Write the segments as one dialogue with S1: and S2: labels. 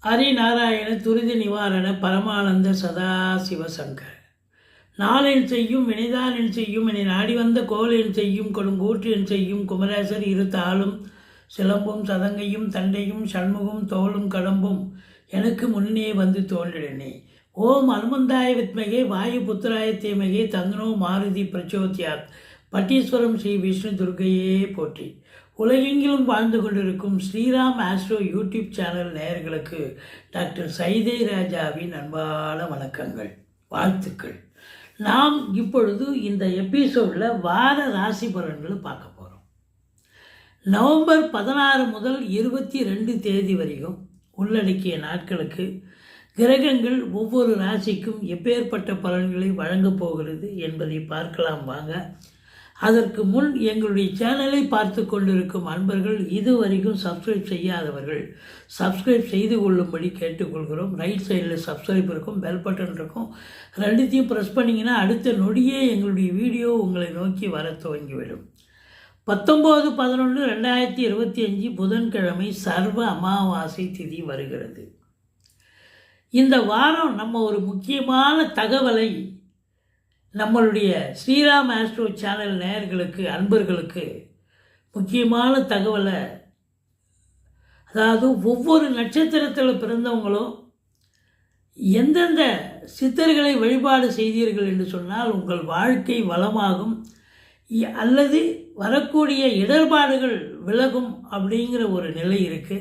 S1: ஹரிநாராயண துரித நிவாரண பரமானந்த சதாசிவசங்கர நாளென் செய்யும் வினைதானென் செய்யும் என்னை நாடி வந்த கோலென் செய்யும் கொடுங்கூற்று என் செய்யும் குமரேசர் இரு தாளும் சிலம்பும் சதங்கையும் தண்டையும் சண்முகம் தோளும் கடம்பும் எனக்கு முன்னே வந்து தோன்றினே. ஓம் அனுமந்தாய வித்மகே வாயு புத்திராய தீமகே தந்தனோ மாருதி பிரச்சோத்யாத் பட்டீஸ்வரம் ஸ்ரீ விஷ்ணு துர்க்கையே போற்றி. உலகெங்கிலும் வாழ்ந்து கொண்டிருக்கும் ஸ்ரீராம் ஆஸ்ட்ரோ யூடியூப் சேனல் நேயர்களுக்கு டாக்டர் சைதை ராஜாவின் அன்பான வணக்கங்கள், வாழ்த்துக்கள். நாம் இப்பொழுது இந்த எபிசோடில் வார ராசி பலன்களை பார்க்க போகிறோம். நவம்பர் 16 முதல் 22 தேதி வரைக்கும் உள்ளடக்கிய நாட்களுக்கு கிரகங்கள் ஒவ்வொரு ராசிக்கும் எப்பேற்பட்ட பலன்களை வழங்கப் போகிறது என்பதை பார்க்கலாம் வாங்க. அதற்கு முன் எங்களுடைய சேனலை பார்த்து கொண்டிருக்கும் அன்பர்கள் இதுவரைக்கும் சப்ஸ்கிரைப் செய்யாதவர்கள் சப்ஸ்கிரைப் செய்து கொள்ளும்படி கேட்டுக்கொள்கிறோம். ரைட் சைடில் சப்ஸ்கிரைப் இருக்கும், பெல் பட்டன் இருக்கும், ரெண்டுத்தையும் ப்ரெஸ் பண்ணிங்கன்னா அடுத்த நொடியே எங்களுடைய வீடியோ உங்களை நோக்கி வர துவங்கிவிடும். 19/11/2025 புதன்கிழமை சர்வ அமாவாசை திதி வருகிறது. இந்த வாரம் நம்ம ஒரு முக்கியமான தகவலை நம்மளுடைய ஸ்ரீராம் ஆஸ்ட்ரோ சேனல் நேயர்களுக்கு அன்பர்களுக்கு முக்கியமான தகவலை, அதாவது ஒவ்வொரு நட்சத்திரத்தில் பிறந்தவங்களும் எந்தெந்த சித்தர்களை வழிபாடு செய்தீர்கள் என்று சொன்னால் உங்கள் வாழ்க்கை வளமாகும் அல்லது வரக்கூடிய இடர்பாடுகள் விலகும் அப்படிங்கிற ஒரு நிலை இருக்குது.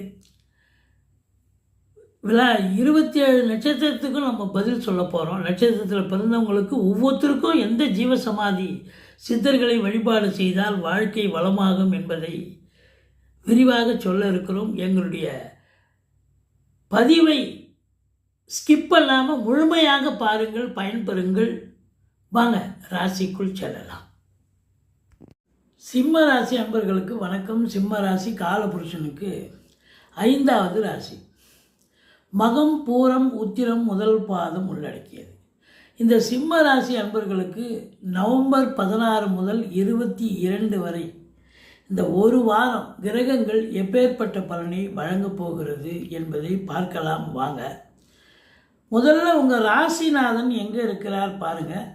S1: 27 நட்சத்திரத்துக்கும் நம்ம பதில் சொல்ல போகிறோம். நட்சத்திரத்தில் பிறந்தவங்களுக்கு ஒவ்வொருத்தருக்கும் எந்த ஜீவசமாதி சித்தர்களை வழிபாடு செய்தால் வாழ்க்கை வளமாகும் என்பதை விரிவாக சொல்ல இருக்கிறோம். எங்களுடைய பதிவை ஸ்கிப் பண்ணாமல் முழுமையாக பாருங்கள், பயன்பெறுங்கள். வாங்க ராசிக்குள் செல்லலாம். சிம்ம ராசி அன்பர்களுக்கு வணக்கம். சிம்ம ராசி காலபுருஷனுக்கு 5வது ராசி. மகம் பூரம் உத்திரம் முதல் பாதம் உள்ளடக்கியது. இந்த சிம்ம ராசி அன்பர்களுக்கு நவம்பர் 16 முதல் 22 வரை இந்த ஒரு வாரம் கிரகங்கள் எப்பேற்பட்ட பலனை வழங்கப் போகிறது என்பதை பார்க்கலாம் வாங்க. முதல்ல உங்கள் ராசிநாதன் எங்கே இருக்கிறார் பாருங்கள்.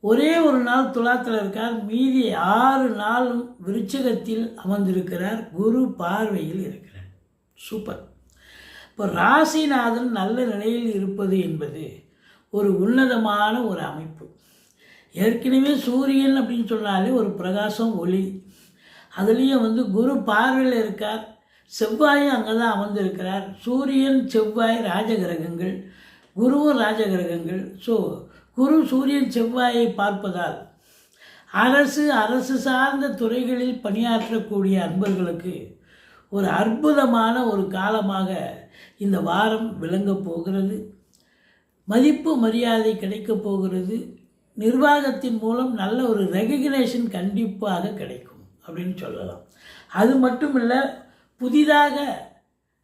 S1: ஒரே ஒரு நாள் துலாத்தில் இருக்கார், மீதி 6 நாளும் விருச்சிகத்தில் அமர்ந்திருக்கிறார், குரு பார்வையில் இருக்கிறார். சூப்பர். இப்போ ராசிநாதன் நல்ல நிலையில் இருப்பது என்பது ஒரு உன்னதமான ஒரு அமைப்பு. ஏற்கனவே சூரியன் அப்படின்னு சொன்னாலே ஒரு பிரகாசம், ஒளி. அதுலேயும் குரு பார்வையில் இருக்கார், செவ்வாயும் அங்கே தான் அமர்ந்திருக்கிறார். சூரியன் செவ்வாய் ராஜகிரகங்கள், குருவும் ராஜகிரகங்கள். ஸோ குரு சூரியன் செவ்வாயை பார்ப்பதால் அரசு சார்ந்த துறைகளில் பணியாற்றக்கூடிய அன்பர்களுக்கு ஒரு அற்புதமான ஒரு காலமாக இந்த வாரம் விளங்கப் போகிறது. மதிப்பு மரியாதை கிடைக்கப் போகிறது. நிர்வாகத்தின் மூலம் நல்ல ஒரு ரெகக்னேஷன் கண்டிப்பாக கிடைக்கும் அப்படின்னு சொல்லலாம். அது மட்டும் இல்லை, புதிதாக,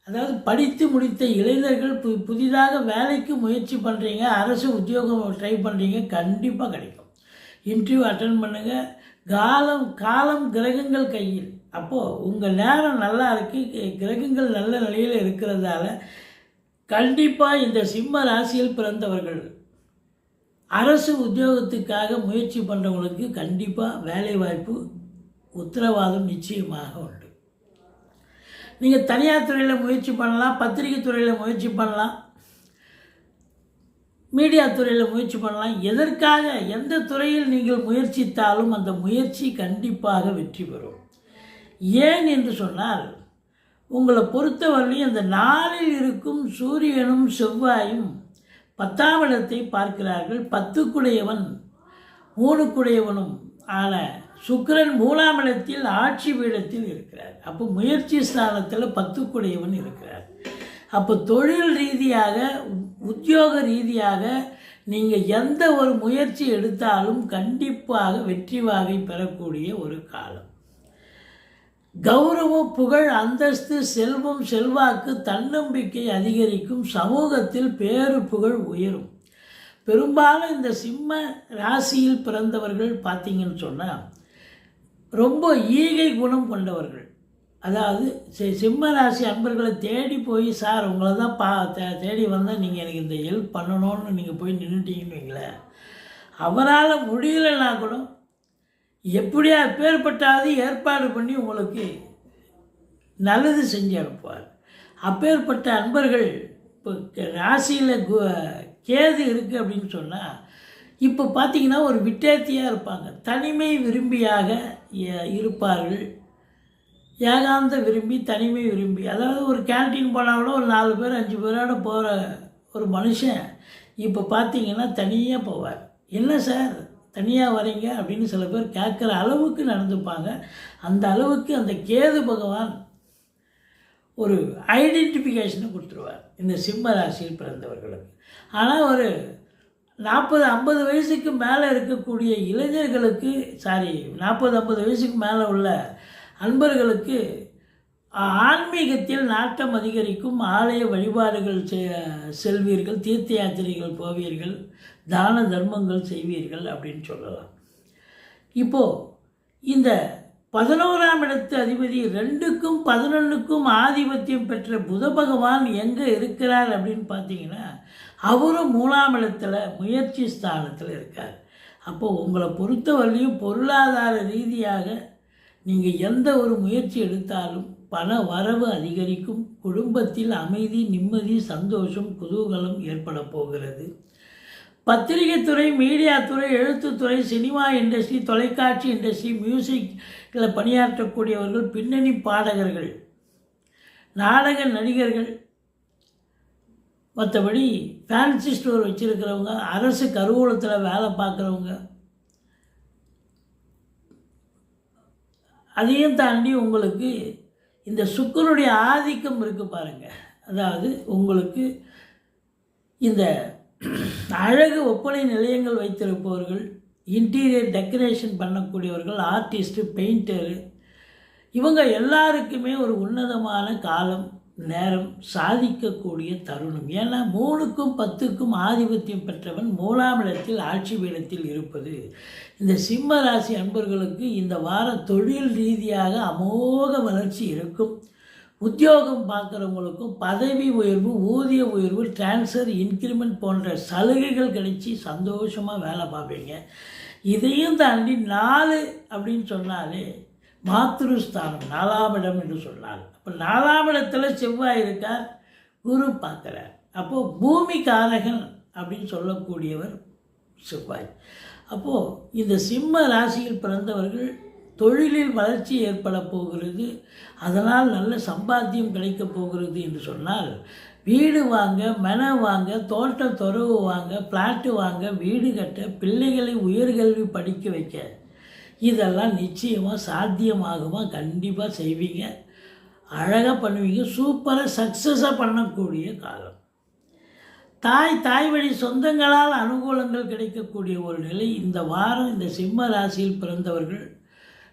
S1: அதாவது படித்து முடித்த இளைஞர்கள் புதிதாக வேலைக்கு முயற்சி பண்ணுறீங்க, அரசு உத்தியோகம் ட்ரை பண்ணுறீங்க, கண்டிப்பாக கிடைக்கும். இன்டர்வியூ அட்டன் பண்ணுங்கள். காலம் கிரகங்கள் கையில். அப்போது உங்கள் நேரம் நல்லா இருக்குது, கிரகங்கள் நல்ல நிலையில் இருக்கிறதால கண்டிப்பாக இந்த சிம்ம ராசியில் பிறந்தவர்கள் அரசு உத்தியோகத்துக்காக முயற்சி பண்ணுறவங்களுக்கு கண்டிப்பாக வேலை வாய்ப்பு உத்தரவாதம் நிச்சயமாக உண்டு. நீங்கள் தனியார் துறையில் முயற்சி பண்ணலாம், பத்திரிகை துறையில் முயற்சி பண்ணலாம், மீடியா துறையில் முயற்சி பண்ணலாம். எதற்காக எந்த துறையில் நீங்கள் முயற்சித்தாலும் அந்த முயற்சி கண்டிப்பாக வெற்றி பெறும். ஏன் என்று சொன்னால், உங்களை பொறுத்தவரையிலும் அந்த நாளில் இருக்கும் சூரியனும் செவ்வாயும் 10ஆம் இடத்தை பார்க்கிறார்கள். 10க்குடையவன் 3க்குடையவனும் ஆன சுக்கிரன் 3ஆம் இடத்தில் ஆட்சி பீடத்தில் இருக்கிறார். அப்போ முயற்சி ஸ்தானத்தில் 10க்குடையவன் இருக்கிறார். அப்போ தொழில் ரீதியாக, உத்தியோக ரீதியாக நீங்கள் எந்த ஒரு முயற்சி எடுத்தாலும் கண்டிப்பாக வெற்றி வாகை பெறக்கூடிய ஒரு காலம். கௌரவம், புகழ், அந்தஸ்து, செல்வம், செல்வாக்கு, தன்னம்பிக்கை அதிகரிக்கும். சமூகத்தில் பேரு புகழ் உயரும். பெரும்பாலும் இந்த சிம்ம ராசியில் பிறந்தவர்கள் பார்த்தீங்கன்னு சொன்னால் ரொம்ப ஈகை குணம் கொண்டவர்கள். அதாவது சிம்ம ராசி அன்பர்களை தேடி போய் சார் உங்களை தான் தேடி வந்தால் நீங்கள் எனக்கு இந்த ஹெல்ப் பண்ணணும்னு நீங்கள் போய் நின்றுட்டீங்கன்னு வைங்களேன், அவரால் முடியலைன்னா கூட எப்படியா அப்பேற்பட்டாவது ஏற்பாடு பண்ணி உங்களுக்கு நல்லது செஞ்சு அனுப்புவார். அப்பேற்பட்ட அன்பர்கள் இப்போ ராசியில் கேது இருக்குது அப்படின்னு சொன்னால் இப்போ பார்த்திங்கன்னா ஒரு விட்டேத்தியாக இருப்பாங்க, தனிமை விரும்பியாக இருப்பார்கள், ஏகாந்த விரும்பி தனிமை விரும்பி. அதாவது ஒரு கேன்டீன் போனால் கூட ஒரு 4 பேர் 5 பேரோட போகிற ஒரு மனுஷன் இப்போ பார்த்திங்கன்னா தனியாக போவார். என்ன சார் தனியாக வரீங்க அப்படின்னு சில பேர் கேட்குற அளவுக்கு நடந்துப்பாங்க. அந்த அளவுக்கு அந்த கேது பகவான் ஒரு ஐடென்டிஃபிகேஷனை கொடுத்துருவார் இந்த சிம்ம ராசியில் பிறந்தவர்களுக்கு. ஆனால் ஒரு 40-50 வயசுக்கு மேலே இருக்கக்கூடிய இளைஞர்களுக்கு 40-50 வயசுக்கு மேலே உள்ள அன்பர்களுக்கு ஆன்மீகத்தில் நாட்டம் அதிகரிக்கும். ஆலய வழிபாடுகள் செல்வீர்கள், தீர்த்த யாத்திரைகள் போவீர்கள், தான தர்மங்கள் செய்வீர்கள் அப்படின்னு சொல்லலாம். இப்போது இந்த 11ஆம் இடத்து அதிபதி 2க்கும் 11க்கும் ஆதிபத்தியம் பெற்ற புத பகவான் எங்கே இருக்கிறார் அப்படின்னு பார்த்தீங்கன்னா அவரும் 3ஆம் இடத்துல முயற்சி ஸ்தானத்தில் இருக்கார். அப்போது உங்களை பொறுத்தவரையும் பொருளாதார ரீதியாக நீங்கள் எந்த ஒரு முயற்சி எடுத்தாலும் பண வரவு அதிகரிக்கும், குடும்பத்தில் அமைதி, நிம்மதி, சந்தோஷம், குதூகலம் ஏற்பட போகிறது. பத்திரிகை துறை, மீடியா துறை, எழுத்துத்துறை, சினிமா இண்டஸ்ட்ரி, தொலைக்காட்சி இண்டஸ்ட்ரி, மியூசிக்கில் பணியாற்றக்கூடியவர்கள், பின்னணி பாடகர்கள், நாடக நடிகர்கள், மற்றபடி ஃபேன்சி ஸ்டோர் வச்சுருக்கிறவங்க, அரசு கருவூலத்தில் வேலை பார்க்குறவங்க, அதையும் தாண்டி உங்களுக்கு இந்த சுக்கிரனுடைய ஆதிக்கம் இருக்குது பாருங்கள். அதாவது உங்களுக்கு இந்த அழகு ஒப்பனை நிலையங்கள் வைத்திருப்பவர்கள், இன்டீரியர் டெக்கரேஷன் பண்ணக்கூடியவர்கள், ஆர்டிஸ்ட்டு, பெயிண்டரு, இவங்க எல்லாருக்குமே ஒரு உன்னதமான காலம், நேரம், சாதிக்கக்கூடிய தருணம். ஏன்னா 3க்கும் 10க்கும் ஆதிபத்தியம் பெற்றவன் 3ஆம் இடத்தில் ஆட்சி பீடத்தில் இருப்பது இந்த சிம்ம ராசி அன்பர்களுக்கு இந்த வாரம் தொழில் ரீதியாக அமோக வளர்ச்சி இருக்கும். உத்தியோகம் பார்க்குறவங்களுக்கும் பதவி உயர்வு, ஊதிய உயர்வு, டிரான்ஸ்ஃபர், இன்க்ரிமெண்ட் போன்ற சலுகைகள் கிடைச்சி சந்தோஷமாக வேலை பார்ப்பீங்க. இதையும் தாண்டி 4 அப்படின்னு சொன்னாலே மாத்ருஸ்தானம், 4ஆம் இடம் என்று சொன்னார். அப்போ 4ஆம் இடத்துல செவ்வாய் இருக்கார், குரு பார்க்குறார். அப்போது பூமி காரகன் அப்படின்னு சொல்லக்கூடியவர் செவ்வாய். அப்போது இந்த சிம்ம ராசியில் பிறந்தவர்கள் தொழிலில் வளர்ச்சி ஏற்பட போகிறது, அதனால் நல்ல சம்பாத்தியம் கிடைக்கப் போகிறது என்று சொன்னால் வீடு வாங்க, மனை வாங்க, தோட்ட துறவு வாங்க, பிளாட்டு வாங்க, வீடு கட்ட, பிள்ளைகளை உயர்கல்வி படிக்க வைக்க, இதெல்லாம் நிச்சயமாக சாத்தியமாகுமா? கண்டிப்பாக செய்வீங்க, அழகாக பண்ணுவீங்க, சூப்பராக சக்ஸஸாக பண்ணக்கூடிய காலம். தாய் வழி சொந்தங்களால் அனுகூலங்கள் கிடைக்கக்கூடிய ஒரு நிலை இந்த வாரம். இந்த சிம்ம ராசியில் பிறந்தவர்கள்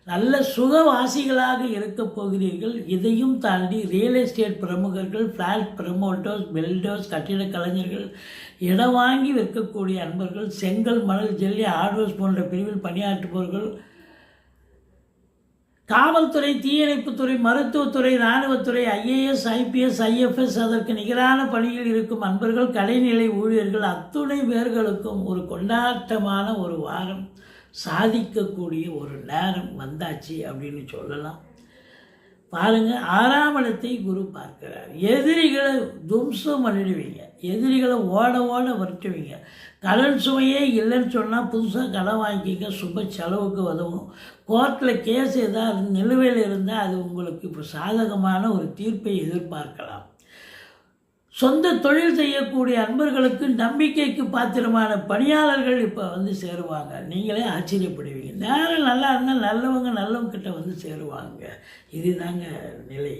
S1: நல்ல சுகவாசிகளாக இருக்கப் போகிறீர்கள். இதையும் தாண்டி ரியல் எஸ்டேட் பிரமுகர்கள், ஃப்ளாட் ப்ரமோட்டர்ஸ், பில்டர்ஸ், கட்டிட கலைஞர்கள், இடம் வாங்கி விற்கக்கூடிய அன்பர்கள், செங்கல், மணல், ஜல்லி, ஹார்ட்வேர்ஸ் போன்ற பிரிவில் பணியாற்றுபவர்கள், காவல்துறை, தீயணைப்புத்துறை, மருத்துவத்துறை, இராணுவத்துறை, IAS, IPS, IFS, அதற்கு நிகரான பணியில் இருக்கும் அன்பர்கள், கடைநிலை ஊழியர்கள், அத்துணை பேர்களுக்கும் ஒரு கொண்டாட்டமான ஒரு வாரம், சாதிக்கக்கூடிய ஒரு நேரம் வந்தாச்சு அப்படின்னு சொல்லலாம். பாருங்கள், 6ஆம் இடத்தை குரு பார்க்கிறார். எதிரிகளை தும்சம் பண்ணிடுவீங்க, எதிரிகளை ஓட வரட்டுவீங்க. கடன் சுமையே இல்லைன்னு சொன்னால் புதுசாக கடன் வாங்கிக்க, சுப செலவுக்கு உதவும். கோர்ட்டில் கேஸ் ஏதாவது நிலுவையில் இருந்தால் அது உங்களுக்கு இப்போ சாதகமான ஒரு தீர்ப்பை எதிர்பார்க்கலாம். சொந்த தொழில் செய்யக்கூடிய அன்பர்களுக்கு நம்பிக்கைக்கு பாத்திரமான பணியாளர்கள் இப்போ வந்து சேருவாங்க. நீங்களே ஆச்சரியப்படுவீங்க. நேரம் நல்லா இருந்தால் நல்லவங்க கிட்ட வந்து சேருவாங்க. இதுதாங்க நிலை.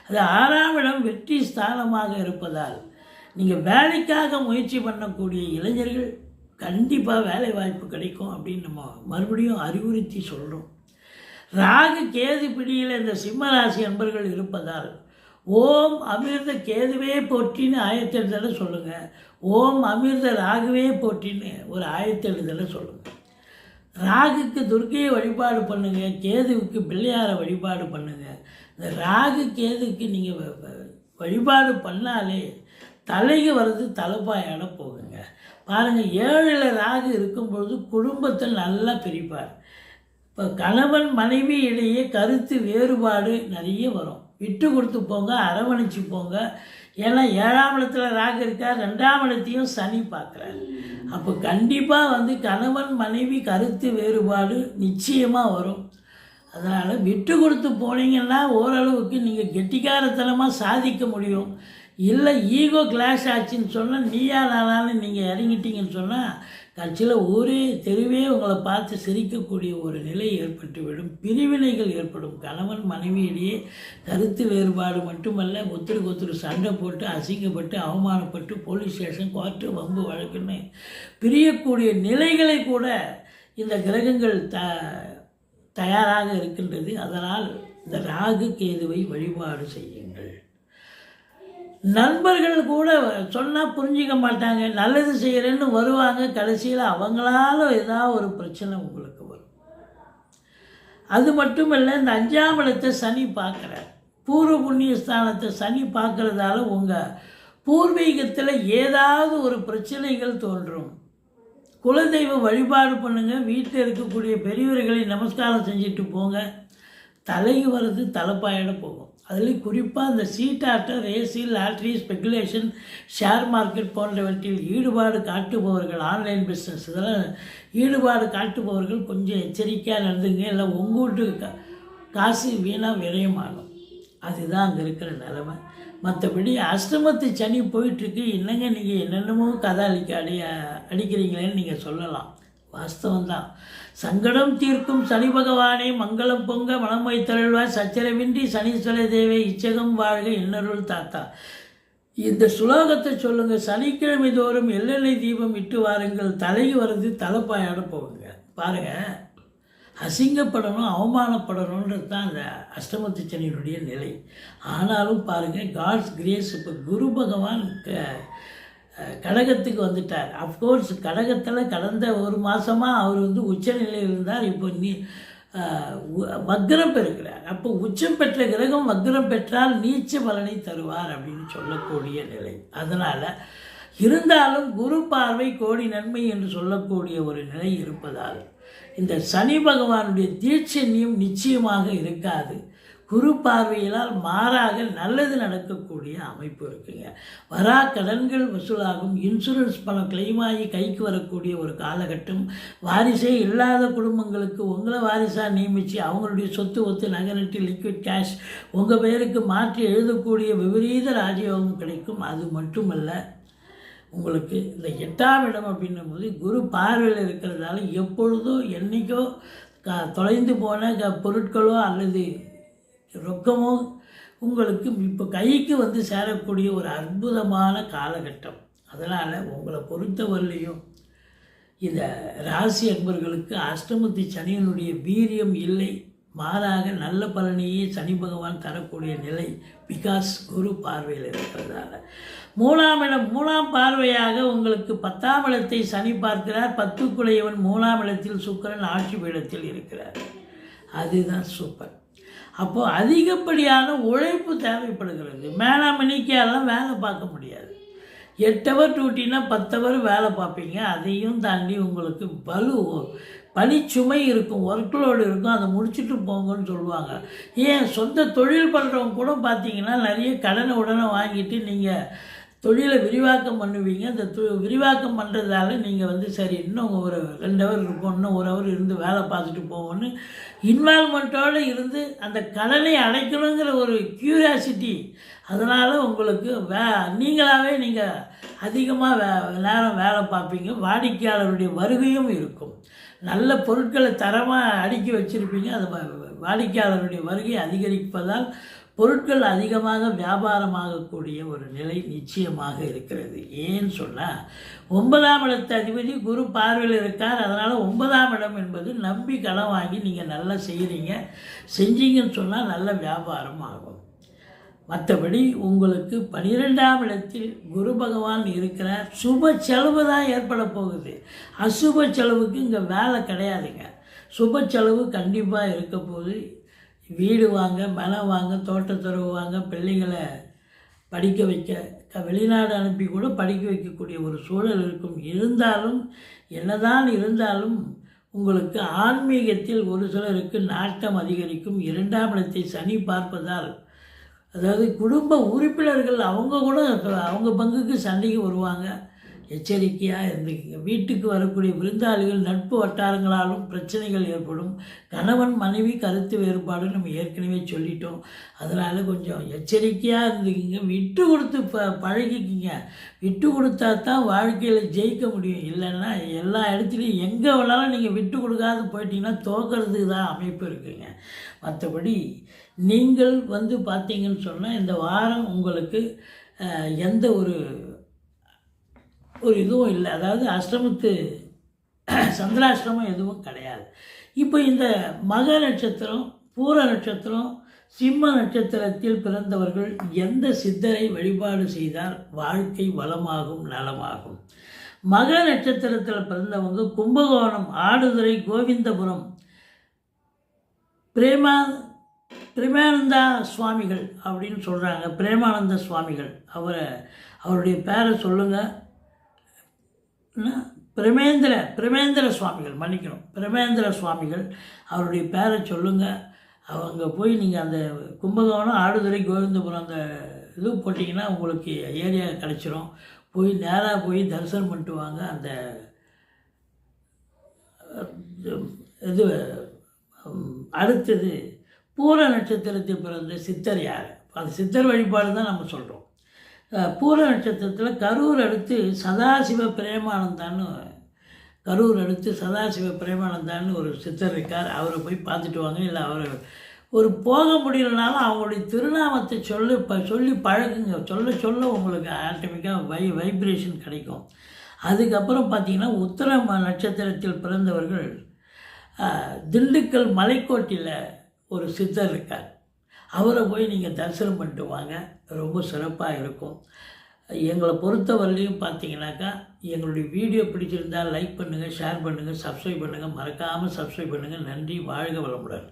S1: அது 6ஆம் இடம் வெற்றி ஸ்தானமாக இருப்பதால் நீங்கள் வேலைக்காக முயற்சி பண்ணக்கூடிய இளைஞர்கள் கண்டிப்பாக வேலை வாய்ப்பு கிடைக்கும் அப்படின்னு நம்ம மறுபடியும் அறிவுறுத்தி சொல்கிறோம். ராகு கேது பிடியில் இந்த சிம்மராசி அன்பர்கள் இருப்பதால் ஓம் அமிர்த கேதுவே போற்றின்னு 1008 தடவை சொல்லுங்கள். ஓம் அமிர்த ராகுவே போற்றின்னு ஒரு 1008 தடவை சொல்லுங்கள். ராகுக்கு துர்க்கையை வழிபாடு பண்ணுங்கள், கேதுவுக்கு பிள்ளையாரை வழிபாடு பண்ணுங்கள். இந்த ராகு கேதுக்கு நீங்கள் வழிபாடு பண்ணாலே தலைக்கு வர்றது தலைப்பாயோட போகுங்க. பாருங்கள், 7ல் ராகு இருக்கும் பொழுது குடும்பத்தை நல்லா பிரிப்பார். இப்போ கணவன் மனைவி இடையே கருத்து வேறுபாடு நிறைய வரும். விட்டு கொடுத்து போங்க, அரவணைச்சு போங்க. ஏன்னா 7ஆம் இடத்துல ராகு இருக்கார், 2ஆம் இடத்தையும் சனி பார்க்குறார். அப்போ கண்டிப்பாக கணவன் மனைவி கருத்து வேறுபாடு நிச்சயமாக வரும். அதனால் விட்டு கொடுத்து போனீங்கன்னா ஓரளவுக்கு நீங்கள் கெட்டிக்காரத்தனமாக சாதிக்க முடியும். இல்லை ஈகோ கிளாஷ் ஆச்சுன்னு சொன்னால் நீயா நானான்னு நீங்கள் இறங்கிட்டீங்கன்னு சொன்னால் கட்சியில் ஊரே தெருவே உங்களை பார்த்து சிரிக்கக்கூடிய ஒரு நிலை ஏற்பட்டுவிடும். பிரிவினைகள் ஏற்படும். கணவன் மனைவியிடையே கருத்து வேறுபாடு மட்டுமல்ல, ஒருத்தருக்கு சண்டை போட்டு அசிங்கப்பட்டு அவமானப்பட்டு போலீஸ் ஸ்டேஷன் கோர்ட்டு வம்பு வழக்குன்னு பிரியக்கூடிய நிலைகளை கூட இந்த கிரகங்கள் தயாராக இருக்கின்றது. அதனால் இந்த ராகு கேதுவை வழிபாடு செய்யுங்கள். நண்பர்கள் கூட சொன்னால் புரிஞ்சிக்க மாட்டாங்க. நல்லது செய்கிறேன்னு வருவாங்க, கடைசியில் அவங்களால ஏதாவது ஒரு பிரச்சனை உங்களுக்கு வரும். அது மட்டும் இல்லை, இந்த 5ஆம் இடத்தை சனி பார்க்குறார். பூர்வ புண்ணிய ஸ்தானத்தை சனி பார்க்குறதால உங்கள் பூர்வீகத்தில் ஏதாவது ஒரு பிரச்சனைகள் தோன்றும். குலதெய்வ வழிபாடு பண்ணுங்கள். வீட்டில் இருக்கக்கூடிய பெரியவர்களை நமஸ்காரம் செஞ்சுட்டு போங்க. தலைக்கு வர்றது தலைப்பாயிட போகும். அதுலேயும் குறிப்பாக இந்த சீட்டாட்டம், race, lottery, speculation, share market போன்றவற்றில் ஈடுபாடு காட்டுபவர்கள், ஆன்லைன் பிஸ்னஸ் இதெல்லாம் ஈடுபாடு காட்டுபவர்கள் கொஞ்சம் எச்சரிக்கையாக நடந்துங்க. இல்லை உங்கள் வீட்டுக்கு காசு வீணாக விரயமாகும். அதுதான் அங்கே இருக்கிற நிலைமை. மற்றபடி அஷ்டமத்து சனி போயிட்டுருக்கு. என்னங்க நீங்கள் என்னென்னமோ கதை அடிக்கிறீங்களேன்னு நீங்கள் சொல்லலாம். வாஸ்தவம்தான். சங்கடம் தீர்க்கும் சனி பகவானே மங்களம் பொங்க மனம் வைத்தருள்வாய், சச்சரவின்றி சனீஸ்வர தேவை இச்சகம் வாழ்க இன்னருள் தாத்தா. இந்த சுலோகத்தை சொல்லுங்கள். சனிக்கிழமை தோறும் எள்ளெண்ணெய் தீபம் இட்டு வாருங்கள். தலைக்கு வருது தலைப்பாயோட போகுங்க. பாருங்கள், அசிங்கப்படணும், அவமானப்படணுன்றது தான் அந்த அஷ்டமத்து சனியினுடைய நிலை. ஆனாலும் பாருங்கள், காட்ஸ் கிரேஸ். இப்போ குரு பகவான் கடகத்துக்கு வந்துட்டார். அஃப்கோர்ஸ் கடகத்தில் கடந்த ஒரு மாதமாக அவர் உச்சநிலையில் இருந்தார். இப்போ வக்ரம் பெறுகிறார். அப்போ உச்சம் பெற்ற கிரகம் வக்ரம் பெற்றால் நீச்ச பலனை தருவார் அப்படின்னு சொல்லக்கூடிய நிலை. அதனால் இருந்தாலும் குரு பார்வை கோடி நன்மை என்று சொல்லக்கூடிய ஒரு நிலை இருப்பதால் இந்த சனி பகவானுடைய தீட்சண்யம் நிச்சயமாக இருக்காது. குரு பார்வையினால் மாறாக நல்லது நடக்கக்கூடிய அமைப்பு இருக்குங்க. வரா கடன்கள் வசூலாகும். இன்சூரன்ஸ் பணம் கிளைமாகி கைக்கு வரக்கூடிய ஒரு காலகட்டம். வாரிசே இல்லாத குடும்பங்களுக்கு உங்களை வாரிசாக நியமித்து அவங்களுடைய சொத்து ஒத்து நகரட்டு லிக்விட் கேஷ் உங்கள் பேருக்கு மாற்றி எழுதக்கூடிய விபரீத ராஜயோகம் கிடைக்கும். அது மட்டுமல்ல, உங்களுக்கு இந்த 8ஆம் இடம் அப்படின்னும் போது குரு பார்வையில் இருக்கிறதால எப்பொழுதோ என்றைக்கோ தொலைந்து போன பொருட்களோ அல்லது ரொக்கமோ உங்களுக்கு இப்போ கைக்கு சேரக்கூடிய ஒரு அற்புதமான காலகட்டம். அதனால் உங்களை பொறுத்தவரையிலையும் இந்த ராசி அன்பர்களுக்கு அஷ்டமத்து சனியினுடைய வீரியம் இல்லை. மாறாக நல்ல பலனையே சனி பகவான் தரக்கூடிய நிலை. பிகாஸ் குரு பார்வையில் இருக்கிறதால 3ஆம் இடம் 3ஆம் பார்வையாக உங்களுக்கு 10ஆம் இடத்தை சனி பார்க்கிறார். 10க்குடையவன் 3ஆம் இடத்தில் சுக்கிரன் ஆட்சி பீடத்தில் இருக்கிறார். அதுதான் சூப்பர். அப்போது அதிகப்படியான உழைப்பு தேவைப்படுகிறது. மேலாமணிக்கெல்லாம் வேலை பார்க்க முடியாது. 8 ஹவர் டியூட்டினா 10 ஹவர் வேலை பார்ப்பீங்க. அதையும் தாண்டி உங்களுக்கு பணிச்சுமை இருக்கும், ஒர்க்லோடு இருக்கும். அதை முடிச்சுட்டு போங்கன்னு சொல்லுவாங்க. ஏன் சொந்த தொழில் பண்ணுறவங்க கூட பார்த்தீங்கன்னா நிறைய கடனை உடனே வாங்கிட்டு நீங்கள் தொழிலை விரிவாக்கம் பண்ணுவீங்க. அந்த விரிவாக்கம் பண்ணுறதால நீங்கள் சரி இன்னும் ஒரு 2 ஹவர் இருக்கும், இன்னும் 1 ஹவர் இருந்து வேலை பார்த்துட்டு போவோன்னு இன்வால்மெண்ட்டோடு இருந்து அந்த கடனை அடைக்கணுங்கிற ஒரு க்யூரியாசிட்டி. அதனால் உங்களுக்கு நீங்களாகவே நீங்கள் அதிகமாக நேரம் வேலை பார்ப்பீங்க. வாடிக்கையாளருடைய வருகையும் இருக்கும். நல்ல பொருட்களை தரமாக அடுக்கி வச்சுருப்பீங்க. அது வாடிக்கையாளருடைய வருகை அதிகரிப்பதால் பொருட்கள் அதிகமாக வியாபாரமாகக்கூடிய ஒரு நிலை நிச்சயமாக இருக்கிறது. ஏன்னு சொன்னால் 9ஆம் இடத்து அதிபதி குரு பார்வையில் இருக்கார். அதனால் 9ஆம் இடம் என்பது நம்பி கடன் வாங்கி நீங்கள் நல்லா செஞ்சீங்கன்னு சொன்னால் நல்ல வியாபாரம் ஆகும். மற்றபடி உங்களுக்கு 12ஆம் இடத்தில் குரு பகவான் இருக்கிறார். சுப செலவு தான் ஏற்பட போகுது. அசுப செலவுக்கு இங்கே வேலை கிடையாதுங்க. சுப செலவு கண்டிப்பாக இருக்க போகுது. வீடு வாங்க, மனம் வாங்க, தோட்டத்துறவு வாங்க, பிள்ளைகளை படிக்க வைக்க வெளிநாடு அனுப்பி கூட படிக்க வைக்கக்கூடிய ஒரு சூழல் இருக்கும். என்னதான் இருந்தாலும் உங்களுக்கு ஆன்மீகத்தில் ஒரு சிலருக்கு நாட்டம் அதிகரிக்கும். 2ஆம் இடத்தை சனி பார்ப்பதால், அதாவது குடும்ப உறுப்பினர்கள் அவங்க கூட அவங்க பங்குக்கு சண்டைக்கு வருவாங்க. எச்சரிக்கையாக இருந்துக்குங்க. வீட்டுக்கு வரக்கூடிய விருந்தாளிகள் நட்பு வட்டாரங்களாலும் பிரச்சனைகள் ஏற்படும். கணவன் மனைவி கருத்து வேறுபாடு நம்ம ஏற்கனவே சொல்லிட்டோம். அதனால் கொஞ்சம் எச்சரிக்கையாக இருந்துக்குங்க. விட்டு கொடுத்து பழகிக்கிங்க. விட்டு கொடுத்தா தான் வாழ்க்கையில் ஜெயிக்க முடியும். இல்லைன்னா எல்லா இடத்துலையும் எங்கே வேணாலும் நீங்கள் விட்டு கொடுக்காது போயிட்டீங்கன்னா தோக்கிறதுக்கு தான் அமைப்பு இருக்குங்க. மற்றபடி நீங்கள் பார்த்தீங்கன்னு சொன்னால் இந்த வாரம் உங்களுக்கு எந்த ஒரு இதுவும் இல்லை. அதாவது சந்திராஷ்டிரமம் எதுவும் கிடையாது. இப்போ இந்த மக நட்சத்திரம், பூர நட்சத்திரம், சிம்ம நட்சத்திரத்தில் பிறந்தவர்கள் எந்த சித்தரை வழிபாடு செய்தால் வாழ்க்கை வளமாகும், நலமாகும்? மக நட்சத்திரத்தில் பிறந்தவங்க கும்பகோணம், ஆடுதுறை, கோவிந்தபுரம் பிரேமானந்தா சுவாமிகள் அப்படின்னு சொல்கிறாங்க. பிரேமானந்த சுவாமிகள், அவருடைய பேரை சொல்லுங்கள். பிரமேந்திர சுவாமிகள், மன்னிக்கணும், பிரமேந்திர சுவாமிகள், அவருடைய பேரை சொல்லுங்கள். அவங்க போய் நீங்கள் அந்த கும்பகோணம், ஆடுதுறை, கோவிந்தபுரம் அந்த இது போட்டிங்கன்னா உங்களுக்கு ஏரியா கிடச்சிரும். போய் நேராக போய் தரிசனம் பண்ணிட்டு வாங்க. அந்த இது அடுத்தது பூர நட்சத்திரத்தில் பிறந்த சித்தர் யார்? அந்த சித்தர் வழிபாடு தான் நம்ம சொல்கிறோம். பூர நட்சத்திரத்தில் கரூர் அடுத்து சதாசிவ பிரேமானந்தான்னு ஒரு சித்தர் இருக்கார். அவரை போய் பார்த்துட்டு வாங்க. இல்லை அவர் போக முடியலனாலும் அவங்களுடைய திருநாமத்தை சொல்லி பழகுங்க. சொல்ல உங்களுக்கு ஆட்டோமேட்டிக்காக வைப்ரேஷன் கிடைக்கும். அதுக்கப்புறம் பார்த்திங்கன்னா உத்தர நட்சத்திரத்தில் பிறந்தவர்கள் திண்டுக்கல் மலைக்கோட்டையில் ஒரு சித்தர் இருக்கார். அவரை போய் நீங்கள் தரிசனம் பண்ணிட்டு வாங்க. ரொம்ப சிறப்பாக இருக்கும். எங்களை பொறுத்தவரையிலையும் பார்த்தீங்கன்னாக்கா, எங்களுடைய வீடியோ பிடிச்சிருந்தால் லைக் பண்ணுங்கள், ஷேர் பண்ணுங்கள், சப்ஸ்கிரைப் பண்ணுங்கள். மறக்காமல் சப்ஸ்கிரைப் பண்ணுங்கள். நன்றி. வாழ்க வளமுடன்.